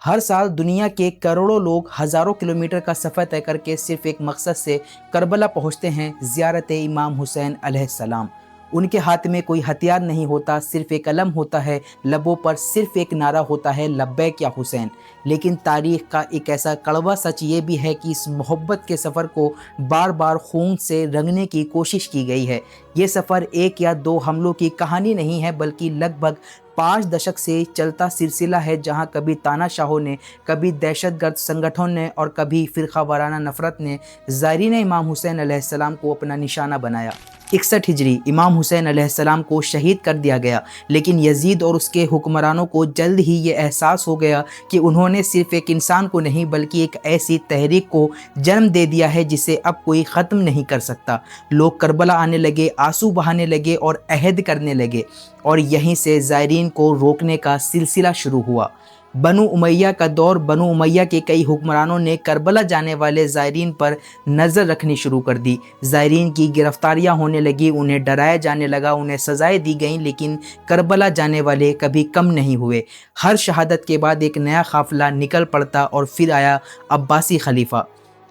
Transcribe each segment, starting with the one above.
ہر سال دنیا کے کروڑوں لوگ ہزاروں کلومیٹر کا سفر طے کر کے صرف ایک مقصد سے کربلا پہنچتے ہیں، زیارت امام حسین علیہ السلام۔ ان کے ہاتھ میں کوئی ہتھیار نہیں ہوتا، صرف ایک علم ہوتا ہے، لبوں پر صرف ایک نعرہ ہوتا ہے، لبیک یا حسین۔ لیکن تاریخ کا ایک ایسا کڑوا سچ یہ بھی ہے کہ اس محبت کے سفر کو بار بار خون سے رنگنے کی کوشش کی گئی ہے۔ یہ سفر ایک یا دو حملوں کی کہانی نہیں ہے، بلکہ لگ بھگ 5 دشک سے چلتا سلسلہ ہے، جہاں کبھی تانا شاہوں نے، کبھی دہشت گرد سنگٹھن نے اور کبھی فرقہ وارانہ نفرت نے زائرین امام حسین علیہ السلام کو اپنا نشانہ بنایا۔ 61 ہجری امام حسین علیہ السلام کو شہید کر دیا گیا، لیکن یزید اور اس کے حکمرانوں کو جلد ہی یہ احساس ہو گیا کہ انہوں نے صرف ایک انسان کو نہیں بلکہ ایک ایسی تحریک کو جنم دے دیا ہے جسے اب کوئی ختم نہیں کر سکتا۔ لوگ کربلا آنے لگے، آنسو بہانے لگے اور عہد کرنے لگے، اور یہیں سے زائرین کو روکنے کا سلسلہ شروع ہوا۔ بنو امیہ کا دور۔ بنو امیہ کے کئی حکمرانوں نے کربلا جانے والے زائرین پر نظر رکھنی شروع کر دی۔ زائرین کی گرفتاریاں ہونے لگی، انہیں ڈرایا جانے لگا، انہیں سزائیں دی گئیں، لیکن کربلا جانے والے کبھی کم نہیں ہوئے۔ ہر شہادت کے بعد ایک نیا قافلہ نکل پڑتا اور پھر آیا عباسی خلیفہ۔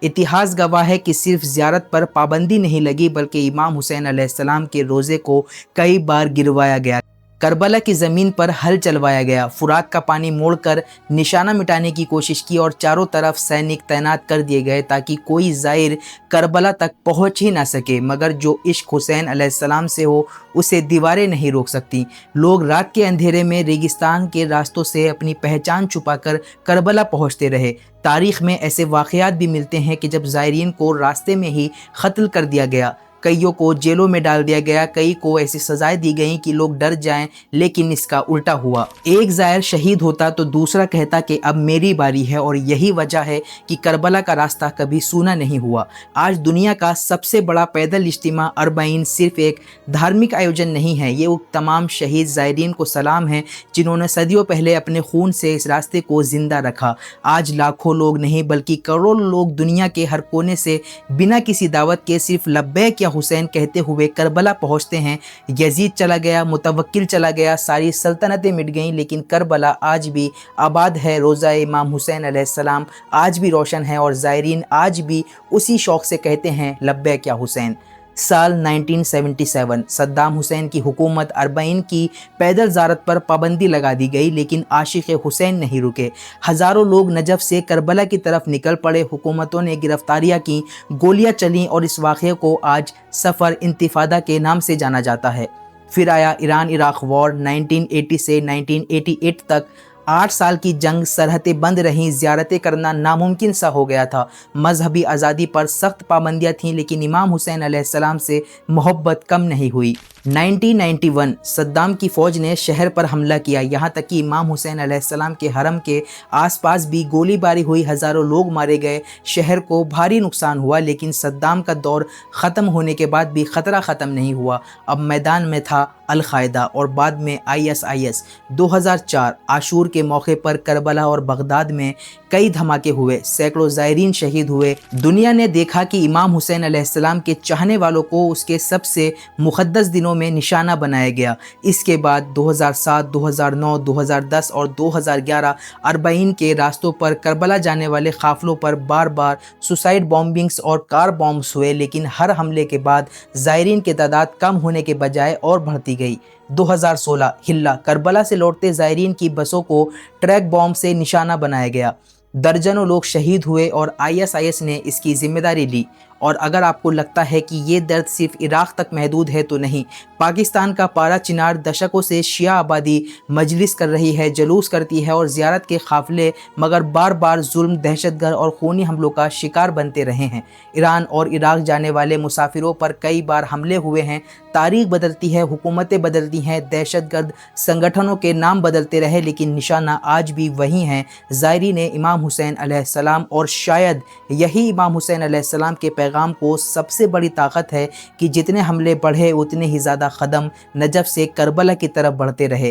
اتہاس گواہ ہے کہ صرف زیارت پر پابندی نہیں لگی، بلکہ امام حسین علیہ السلام کے روزے کو کئی بار گروایا گیا۔ کربلا کی زمین پر ہل چلوایا گیا، فرات کا پانی موڑ کر نشانہ مٹانے کی کوشش کی اور چاروں طرف سینک تعینات کر دیے گئے تاکہ کوئی زائر کربلا تک پہنچ ہی نہ سکے، مگر جو عشق حسین علیہ السلام سے ہو اسے دیواریں نہیں روک سکتی۔ لوگ رات کے اندھیرے میں ریگستان کے راستوں سے اپنی پہچان چھپا کر کربلا پہنچتے رہے۔ تاریخ میں ایسے واقعات بھی ملتے ہیں کہ جب زائرین کو راستے میں ہی قتل کر دیا گیا، کئیوں کو جیلوں میں ڈال دیا گیا، کئی کو ایسی سزائیں دی گئیں کہ لوگ ڈر جائیں، لیکن اس کا الٹا ہوا۔ ایک زائر شہید ہوتا تو دوسرا کہتا کہ اب میری باری ہے، اور یہی وجہ ہے کہ کربلا کا راستہ کبھی سونا نہیں ہوا۔ آج دنیا کا سب سے بڑا پیدل اجتماع اربعین صرف ایک دھارمک آیوجن نہیں ہے، یہ تمام شہید زائرین کو سلام ہے جنہوں نے صدیوں پہلے اپنے خون سے اس راستے کو زندہ رکھا۔ آج لاکھوں لوگ نہیں بلکہ کروڑوں لوگ دنیا کے ہر کونے سے بنا کسی دعوت کے صرف لبیک یا حسین کہتے ہوئے کربلا پہنچتے ہیں۔ یزید چلا گیا، متوکل چلا گیا، ساری سلطنتیں مٹ گئیں، لیکن کربلا آج بھی آباد ہے۔ روضہ امام حسین علیہ السلام آج بھی روشن ہے، اور زائرین آج بھی اسی شوق سے کہتے ہیں لبیک یا حسین۔ سال 1977 صدام حسین کی حکومت اربعین کی پیدل زیارت پر پابندی لگا دی گئی، لیکن عاشق حسین نہیں رکے۔ ہزاروں لوگ نجف سے کربلا کی طرف نکل پڑے، حکومتوں نے گرفتاریاں کی، گولیاں چلیں، اور اس واقعے کو آج سفر انتفاضہ کے نام سے جانا جاتا ہے۔ پھر آیا ایران عراق وار۔ 1980 سے 1988 تک 8 سال کی جنگ، سرحدیں بند رہیں، زیارتیں کرنا ناممکن سا ہو گیا تھا۔ مذہبی آزادی پر سخت پابندیاں تھیں، لیکن امام حسین علیہ السلام سے محبت کم نہیں ہوئی۔ 1991 صدام کی فوج نے شہر پر حملہ کیا، یہاں تک کہ امام حسین علیہ السلام کے حرم کے آس پاس بھی گولی باری ہوئی، ہزاروں لوگ مارے گئے، شہر کو بھاری نقصان ہوا۔ لیکن صدام کا دور ختم ہونے کے بعد بھی خطرہ ختم نہیں ہوا۔ اب میدان میں تھا القاعدہ اور بعد میں ISIS۔ 2004 عاشور کے موقع پر کربلا اور بغداد میں کئی دھماکے ہوئے، سینکڑوں زائرین شہید ہوئے۔ دنیا نے دیکھا کہ امام حسین علیہ السلام کے چاہنے والوں کو اس کے سب سے مقدس دنوں میں نشانہ بنایا گیا۔ اس کے بعد 2007، 2009، 2010 اور 2011 اربعین کے راستوں پر کربلا جانے والے قافلوں پر بار بار سوسائڈ بامبنگز اور کار بامبز ہوئے، لیکن ہر حملے کے بعد زائرین کی تعداد کم ہونے کے بجائے اور بڑھتی گئی۔ 2016 حلہ کربلا سے لوٹتے زائرین کی بسوں کو ٹریک بام سے نشانہ بنایا گیا، درجنوں لوگ شہید ہوئے اور ISIS نے اس کی ذمہ داری لی۔ اور اگر آپ کو لگتا ہے کہ یہ درد صرف عراق تک محدود ہے تو نہیں، پاکستان کا پارا چنار دشکوں سے شیعہ آبادی مجلس کر رہی ہے، جلوس کرتی ہے اور زیارت کے قافلے، مگر بار بار ظلم، دہشت گرد اور خونی حملوں کا شکار بنتے رہے ہیں۔ ایران اور عراق جانے والے مسافروں پر کئی بار حملے ہوئے ہیں۔ تاریخ بدلتی ہے، حکومتیں بدلتی ہیں، دہشت گرد سنگٹھنوں کے نام بدلتے رہے، لیکن نشانہ آج بھی وہی ہیں، زائرین امام حسین علیہ السلام۔ اور شاید یہی امام حسین علیہ السلام کے پیغام کو سب سے بڑی طاقت ہے کہ جتنے حملے بڑھے اتنے ہی زیادہ قدم نجف سے کربلا کی طرف بڑھتے رہے۔